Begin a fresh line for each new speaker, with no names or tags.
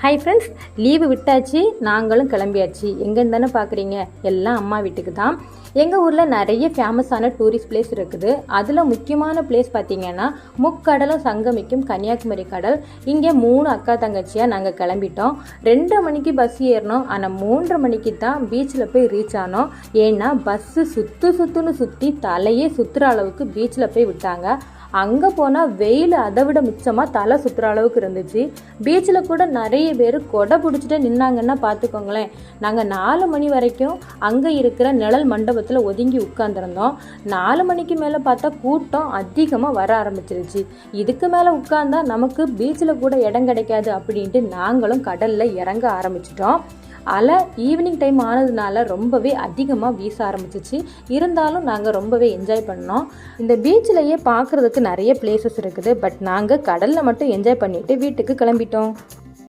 Hi friends, leave விட்டாச்சு, நாங்களும் கிளம்பியாச்சு. எங்கேன்னு தானே பார்க்குறீங்க? எல்லாம் அம்மா வீட்டுக்கு தான். எங்கள் ஊரில் நிறைய ஃபேமஸான டூரிஸ்ட் பிளேஸ் இருக்குது. அதில் முக்கியமான பிளேஸ் பார்த்திங்கன்னா முக்கடலும் சங்கமிக்கும் கன்னியாகுமரி கடல். இங்கே 3 அக்கா தங்கச்சியாக நாங்கள் கிளம்பிட்டோம். 2 மணிக்கு பஸ் ஏறினோம். ஆனால் 3 மணிக்கு தான் பீச்சில் போய் ரீச் ஆனோம். ஏன்னா பஸ்ஸு சுற்றுன்னு சுற்றி தலையே சுற்றுற அளவுக்கு பீச்சில் போய் விட்டாங்க. அங்கே போனால் வெயில் அதை விட மிச்சமாக தலை சுற்றுற அளவுக்கு இருந்துச்சு. பீச்சில் கூட நிறைய பேர் கொடை பிடிச்சிட்டு நின்னாங்கன்னா பார்த்துக்கோங்களேன். நாங்கள் 4 மணி வரைக்கும் அங்கே இருக்கிற நிழல் மண்டபத்தில் ஒதுங்கி உட்காந்துருந்தோம். 4 மணிக்கு மேலே பார்த்தா கூட்டம் அதிகமாக வர ஆரம்பிச்சிருச்சு. இதுக்கு மேலே உட்காந்தா நமக்கு பீச்சில் கூட இடம் கிடைக்காது அப்படின்ட்டு நாங்களும் கடலில் இறங்க ஆரம்பிச்சிட்டோம். அலை ஈவினிங் டைம் ஆனதுனால ரொம்பவே அதிகமாக வீச ஆரம்பிச்சிச்சு. இருந்தாலும் நாங்கள் ரொம்பவே என்ஜாய் பண்ணோம். இந்த பீச்சிலேயே பார்க்குறதுக்கு நிறைய பிளேசஸ் இருக்குது. பட் நாங்கள் கடலில் மட்டும் என்ஜாய் பண்ணிவிட்டு வீட்டுக்கு கிளம்பிட்டோம்.